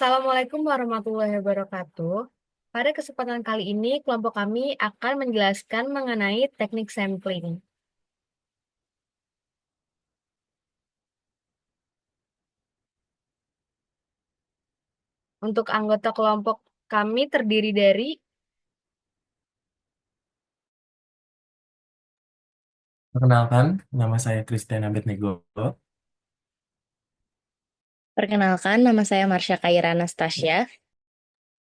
Assalamualaikum warahmatullahi wabarakatuh. Pada kesempatan kali ini, kelompok kami akan menjelaskan mengenai teknik sampling. Untuk anggota kelompok kami terdiri dari Perkenalkan, nama saya Christian Abednego. Perkenalkan, nama saya Marsha Kaira Anastasia.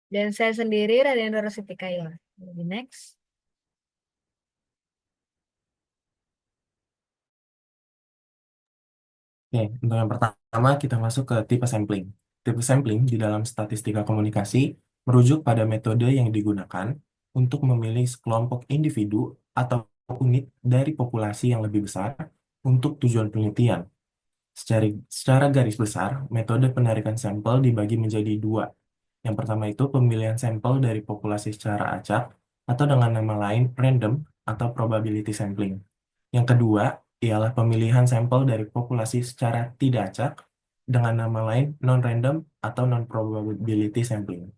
dan saya sendiri Raden Rositi Kaila. Jadi next. Oke, untuk yang pertama kita masuk ke tipe sampling. Tipe sampling di dalam statistika komunikasi merujuk pada metode yang digunakan untuk memilih sekelompok individu atau unit dari populasi yang lebih besar untuk tujuan penelitian. Secara garis besar, metode penarikan sampel dibagi menjadi dua. Yang pertama itu pemilihan sampel dari populasi secara acak atau dengan nama lain random atau probability sampling. Yang kedua ialah pemilihan sampel dari populasi secara tidak acak dengan nama lain non-random atau non-probability sampling.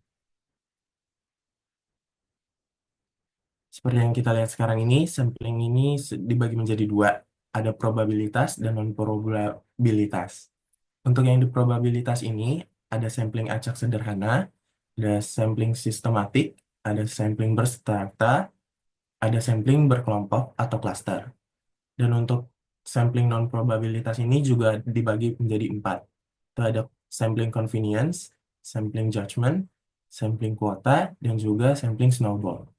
Seperti yang kita lihat sekarang ini, sampling ini dibagi menjadi dua. Ada probabilitas dan non-probabilitas. Untuk yang di probabilitas ini, ada sampling acak sederhana, ada sampling sistematik, ada sampling berstrata, ada sampling berkelompok atau cluster. Dan untuk sampling non-probabilitas ini juga dibagi menjadi empat. Itu ada sampling convenience, sampling judgment, sampling kuota, dan juga sampling snowball.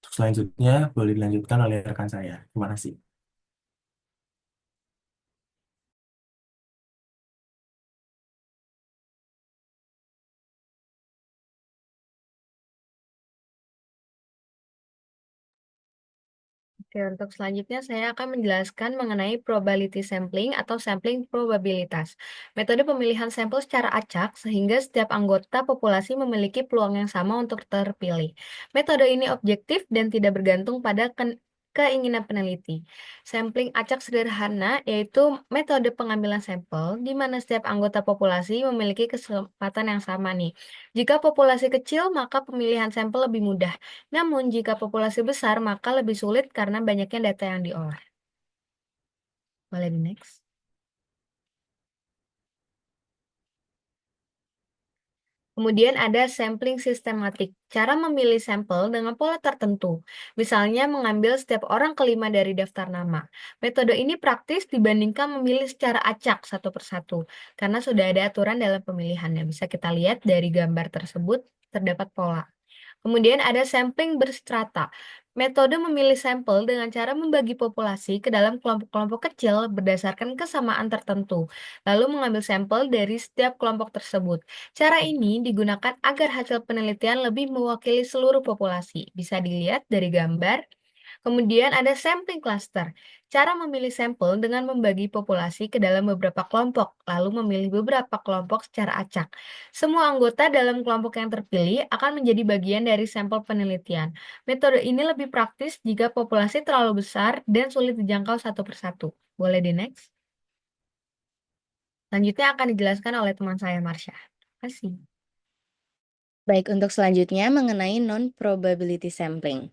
Untuk selanjutnya, boleh dilanjutkan oleh rekan saya. Terima kasih. Oke, untuk selanjutnya saya akan menjelaskan mengenai probability sampling atau sampling probabilitas. Metode pemilihan sampel secara acak sehingga setiap anggota populasi memiliki peluang yang sama untuk terpilih. Metode ini objektif dan tidak bergantung pada keinginan peneliti. Sampling acak sederhana yaitu metode pengambilan sampel di mana setiap anggota populasi memiliki kesempatan yang sama nih. Jika populasi kecil, maka pemilihan sampel lebih mudah. Namun, jika populasi besar, maka lebih sulit karena banyaknya data yang diolah. Boleh di next. Kemudian ada sampling sistematik, cara memilih sampel dengan pola tertentu. Misalnya mengambil setiap orang kelima dari daftar nama. Metode ini praktis dibandingkan memilih secara acak satu persatu, karena sudah ada aturan dalam pemilihannya. Bisa kita lihat dari gambar tersebut, terdapat pola. Kemudian ada sampling berstrata. Metode memilih sampel dengan cara membagi populasi ke dalam kelompok-kelompok kecil berdasarkan kesamaan tertentu, lalu mengambil sampel dari setiap kelompok tersebut. Cara ini digunakan agar hasil penelitian lebih mewakili seluruh populasi. Bisa dilihat dari gambar. Kemudian ada sampling cluster, cara memilih sampel dengan membagi populasi ke dalam beberapa kelompok, lalu memilih beberapa kelompok secara acak. Semua anggota dalam kelompok yang terpilih akan menjadi bagian dari sampel penelitian. Metode ini lebih praktis jika populasi terlalu besar dan sulit dijangkau satu persatu. Boleh di next? Selanjutnya akan dijelaskan oleh teman saya, Marsha. Terima kasih. Baik, untuk selanjutnya mengenai non-probability sampling.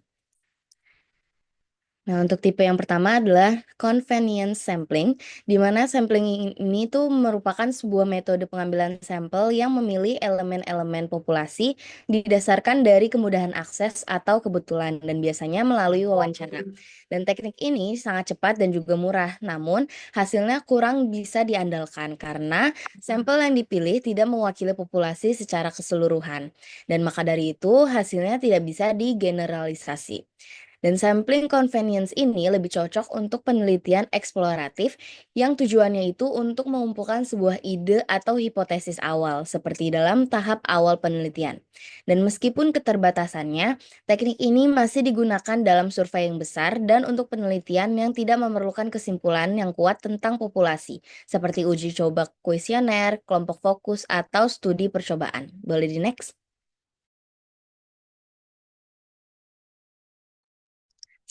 Nah, untuk tipe yang pertama adalah convenience sampling, di mana sampling ini tuh merupakan sebuah metode pengambilan sampel yang memilih elemen-elemen populasi didasarkan dari kemudahan akses atau kebetulan, dan biasanya melalui wawancara. Dan teknik ini sangat cepat dan juga murah, namun hasilnya kurang bisa diandalkan karena sampel yang dipilih tidak mewakili populasi secara keseluruhan. Dan maka dari itu hasilnya tidak bisa digeneralisasi. Dan sampling convenience ini lebih cocok untuk penelitian eksploratif yang tujuannya itu untuk mengumpulkan sebuah ide atau hipotesis awal, seperti dalam tahap awal penelitian. Dan meskipun keterbatasannya, teknik ini masih digunakan dalam survei yang besar dan untuk penelitian yang tidak memerlukan kesimpulan yang kuat tentang populasi, seperti uji coba kuesioner, kelompok fokus, atau studi percobaan. Boleh di next?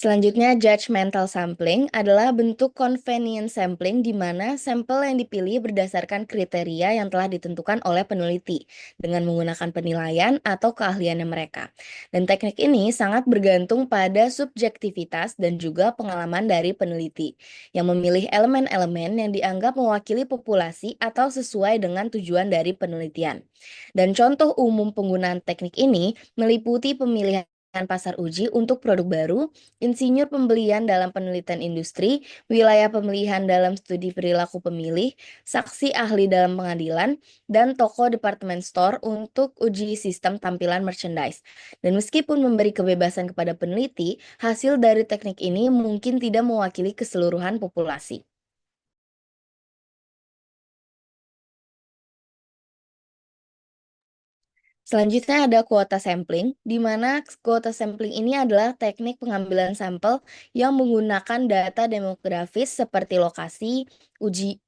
Selanjutnya, judgmental sampling adalah bentuk convenience sampling di mana sampel yang dipilih berdasarkan kriteria yang telah ditentukan oleh peneliti dengan menggunakan penilaian atau keahliannya mereka. Dan teknik ini sangat bergantung pada subjektivitas dan juga pengalaman dari peneliti yang memilih elemen-elemen yang dianggap mewakili populasi atau sesuai dengan tujuan dari penelitian. Dan contoh umum penggunaan teknik ini meliputi pemilihan pasar uji untuk produk baru, insinyur pembelian dalam penelitian industri, wilayah pemilihan dalam studi perilaku pemilih, saksi ahli dalam pengadilan, dan toko department store untuk uji sistem tampilan merchandise. Dan meskipun memberi kebebasan kepada peneliti, hasil dari teknik ini mungkin tidak mewakili keseluruhan populasi. Selanjutnya ada kuota sampling, di mana kuota sampling ini adalah teknik pengambilan sampel yang menggunakan data demografis seperti lokasi,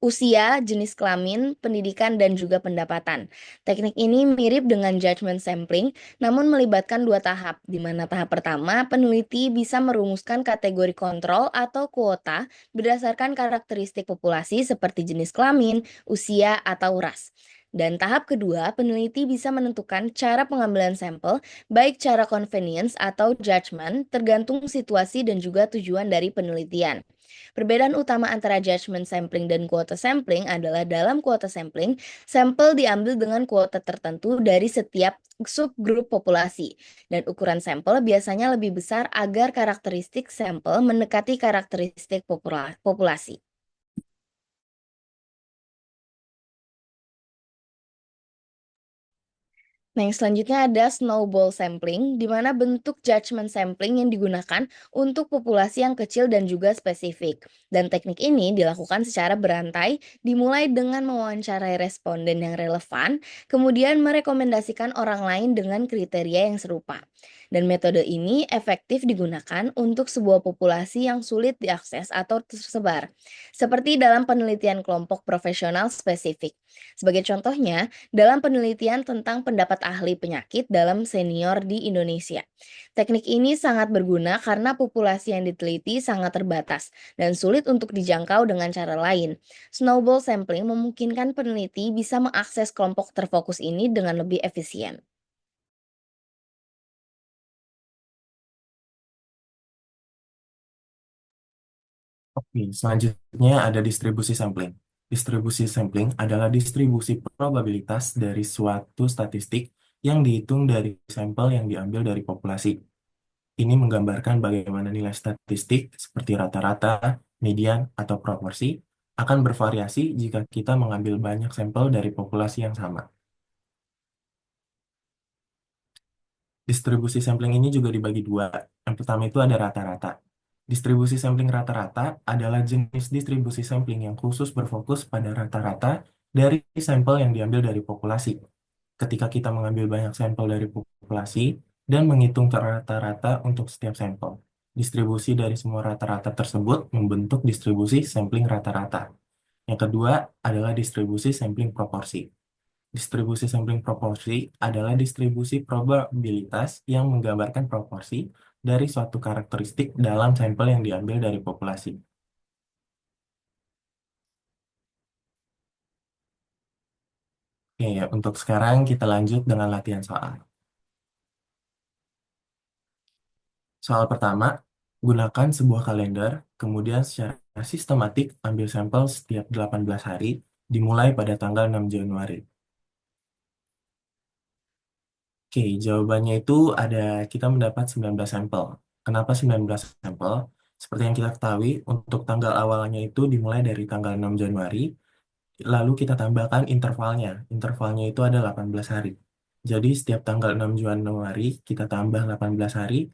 usia, jenis kelamin, pendidikan, dan juga pendapatan. Teknik ini mirip dengan judgment sampling, namun melibatkan dua tahap, di mana tahap pertama peneliti bisa merumuskan kategori kontrol atau kuota berdasarkan karakteristik populasi seperti jenis kelamin, usia, atau ras. Dan tahap kedua, peneliti bisa menentukan cara pengambilan sampel, baik cara convenience atau judgment, tergantung situasi dan juga tujuan dari penelitian. Perbedaan utama antara judgment sampling dan kuota sampling adalah dalam kuota sampling, sampel diambil dengan kuota tertentu dari setiap subgrup populasi, dan ukuran sampel biasanya lebih besar agar karakteristik sampel mendekati karakteristik populasi. Nah, yang selanjutnya ada snowball sampling, di mana bentuk judgment sampling yang digunakan untuk populasi yang kecil dan juga spesifik. Dan teknik ini dilakukan secara berantai, dimulai dengan mewawancarai responden yang relevan, kemudian merekomendasikan orang lain dengan kriteria yang serupa. Dan metode ini efektif digunakan untuk sebuah populasi yang sulit diakses atau tersebar, seperti dalam penelitian kelompok profesional spesifik. Sebagai contohnya, dalam penelitian tentang pendapat ahli penyakit dalam senior di Indonesia. Teknik ini sangat berguna karena populasi yang diteliti sangat terbatas dan sulit untuk dijangkau dengan cara lain. Snowball sampling memungkinkan peneliti bisa mengakses kelompok terfokus ini dengan lebih efisien. Oke, selanjutnya ada distribusi sampling. Distribusi sampling adalah distribusi probabilitas dari suatu statistik yang dihitung dari sampel yang diambil dari populasi. Ini menggambarkan bagaimana nilai statistik seperti rata-rata, median, atau proporsi akan bervariasi jika kita mengambil banyak sampel dari populasi yang sama. Distribusi sampling ini juga dibagi dua. Yang pertama itu ada rata-rata. Distribusi sampling rata-rata adalah jenis distribusi sampling yang khusus berfokus pada rata-rata dari sampel yang diambil dari populasi. Ketika kita mengambil banyak sampel dari populasi dan menghitung rata-rata untuk setiap sampel. Distribusi dari semua rata-rata tersebut membentuk distribusi sampling rata-rata. Yang kedua adalah distribusi sampling proporsi. Distribusi sampling proporsi adalah distribusi probabilitas yang menggambarkan proporsi dari suatu karakteristik dalam sampel yang diambil dari populasi. Oke, ya, untuk sekarang kita lanjut dengan latihan soal. Soal pertama, gunakan sebuah kalender, kemudian secara sistematik ambil sampel setiap 18 hari, dimulai pada tanggal 6 Januari. Oke, jawabannya itu ada kita mendapat 19 sampel. Kenapa 19 sampel? Seperti yang kita ketahui, untuk tanggal awalnya itu dimulai dari tanggal 6 Januari, lalu kita tambahkan intervalnya. Intervalnya itu ada 18 hari. Jadi setiap tanggal 6 Januari kita tambah 18 hari,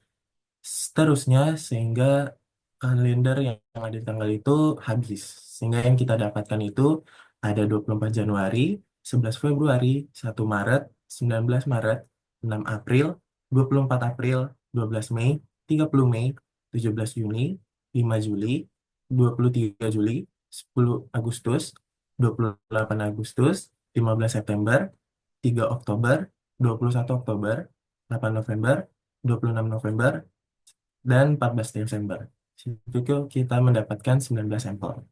seterusnya sehingga kalender yang ada di tanggal itu habis. Sehingga yang kita dapatkan itu ada 24 Januari, 11 Februari, 1 Maret, 19 Maret, 6 April, 24 April, 12 Mei, 30 Mei, 17 Juni, 5 Juli, 23 Juli, 10 Agustus, 28 Agustus, 15 September, 3 Oktober, 21 Oktober, 8 November, 26 November, dan 14 Desember. Situ kita mendapatkan 19 sampel.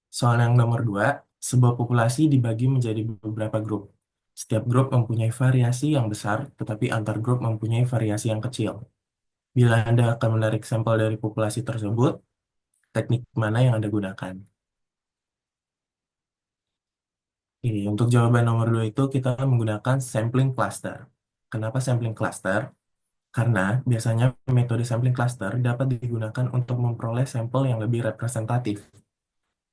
Soal yang nomor 2, sebuah populasi dibagi menjadi beberapa grup. Setiap grup mempunyai variasi yang besar, tetapi antar grup mempunyai variasi yang kecil. Bila Anda akan menarik sampel dari populasi tersebut, teknik mana yang Anda gunakan? Oke, untuk jawaban nomor 2 itu kita menggunakan sampling cluster. Kenapa sampling cluster? Karena biasanya metode sampling cluster dapat digunakan untuk memperoleh sampel yang lebih representatif.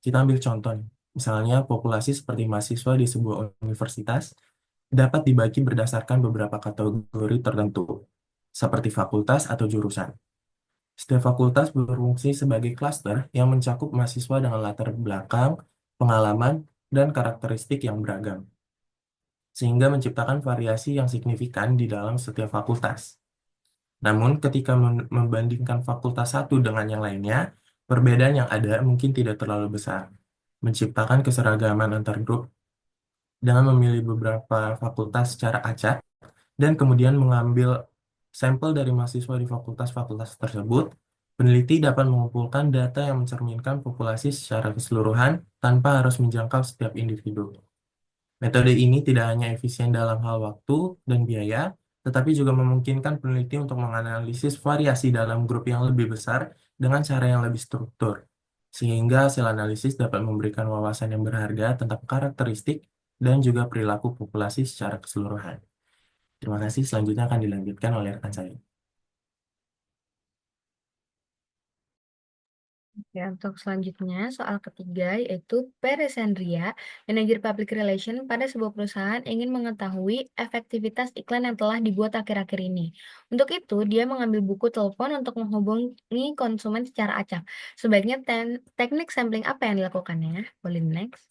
Kita ambil contoh nih. Misalnya populasi seperti mahasiswa di sebuah universitas dapat dibagi berdasarkan beberapa kategori tertentu, seperti fakultas atau jurusan. Setiap fakultas berfungsi sebagai klaster yang mencakup mahasiswa dengan latar belakang, pengalaman, dan karakteristik yang beragam, sehingga menciptakan variasi yang signifikan di dalam setiap fakultas. Namun, ketika membandingkan fakultas satu dengan yang lainnya, perbedaan yang ada mungkin tidak terlalu besar, menciptakan keseragaman antar grup dengan memilih beberapa fakultas secara acak dan kemudian mengambil sampel dari mahasiswa di fakultas-fakultas tersebut. Peneliti dapat mengumpulkan data yang mencerminkan populasi secara keseluruhan tanpa harus menjangkau setiap individu. Metode ini tidak hanya efisien dalam hal waktu dan biaya, tetapi juga memungkinkan peneliti untuk menganalisis variasi dalam grup yang lebih besar dengan cara yang lebih struktur, sehingga hasil analisis dapat memberikan wawasan yang berharga tentang karakteristik dan juga perilaku populasi secara keseluruhan. Terima kasih, selanjutnya akan dilanjutkan oleh rekan saya. Ya, untuk selanjutnya, soal ketiga yaitu Peresandria, manajer public relation pada sebuah perusahaan ingin mengetahui efektivitas iklan yang telah dibuat akhir-akhir ini. Untuk itu, dia mengambil buku telepon untuk menghubungi konsumen secara acak. Sebaiknya teknik sampling apa yang dilakukannya? Boleh next.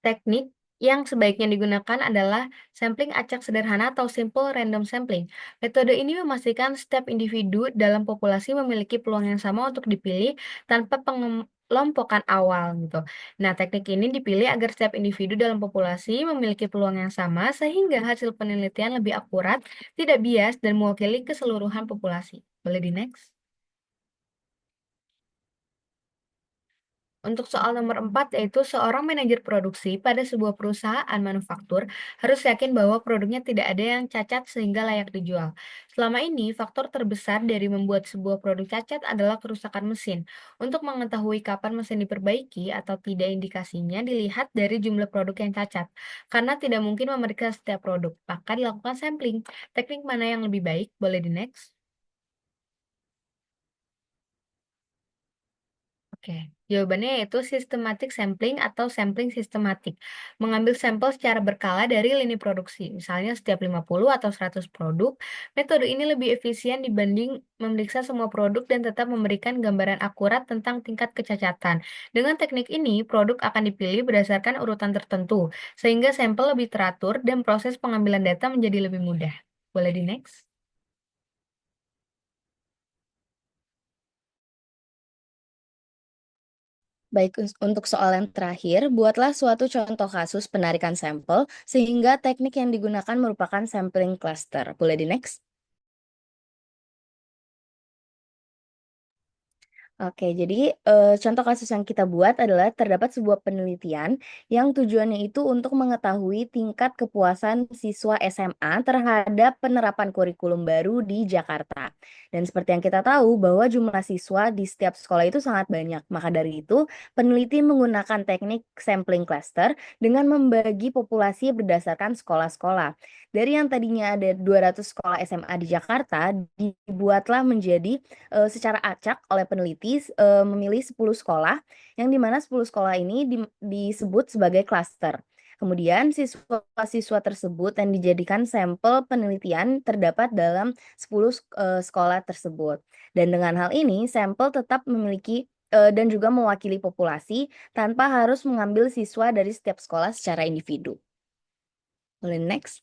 Teknik yang sebaiknya digunakan adalah sampling acak sederhana atau simple random sampling. Metode ini memastikan setiap individu dalam populasi memiliki peluang yang sama untuk dipilih tanpa pengelompokan awal gitu. Nah, teknik ini dipilih agar setiap individu dalam populasi memiliki peluang yang sama sehingga hasil penelitian lebih akurat, tidak bias, dan mewakili keseluruhan populasi. Boleh di next? Untuk soal nomor 4, yaitu seorang manajer produksi pada sebuah perusahaan manufaktur harus yakin bahwa produknya tidak ada yang cacat sehingga layak dijual. Selama ini, faktor terbesar dari membuat sebuah produk cacat adalah kerusakan mesin. Untuk mengetahui kapan mesin diperbaiki atau tidak, indikasinya dilihat dari jumlah produk yang cacat. Karena tidak mungkin memeriksa setiap produk, maka dilakukan sampling. Teknik mana yang lebih baik? Boleh di next. Oke, jawabannya yaitu systematic sampling atau sampling sistematik. Mengambil sampel secara berkala dari lini produksi, misalnya setiap 50 atau 100 produk. Metode ini lebih efisien dibanding memeriksa semua produk dan tetap memberikan gambaran akurat tentang tingkat kecacatan. Dengan teknik ini, produk akan dipilih berdasarkan urutan tertentu, sehingga sampel lebih teratur dan proses pengambilan data menjadi lebih mudah. Boleh di next? Baik, untuk soal yang terakhir, buatlah suatu contoh kasus penarikan sampel sehingga teknik yang digunakan merupakan sampling cluster. Boleh di next? Oke, jadi, contoh kasus yang kita buat adalah terdapat sebuah penelitian yang tujuannya itu untuk mengetahui tingkat kepuasan siswa SMA terhadap penerapan kurikulum baru di Jakarta. Dan seperti yang kita tahu bahwa jumlah siswa di setiap sekolah itu sangat banyak. Maka dari itu, peneliti menggunakan teknik sampling cluster dengan membagi populasi berdasarkan sekolah-sekolah. Dari yang tadinya ada 200 sekolah SMA di Jakarta, dibuatlah menjadi secara acak oleh peneliti, memilih 10 sekolah, yang di mana 10 sekolah ini disebut sebagai klaster. Kemudian siswa-siswa tersebut yang dijadikan sampel penelitian terdapat dalam 10 sekolah tersebut. Dan dengan hal ini sampel tetap memiliki, dan juga mewakili populasi tanpa harus mengambil siswa dari setiap sekolah secara individu. Boleh next?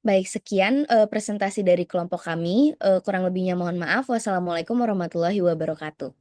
Baik, sekian, presentasi dari kelompok kami, kurang lebihnya mohon maaf. Wassalamualaikum warahmatullahi wabarakatuh.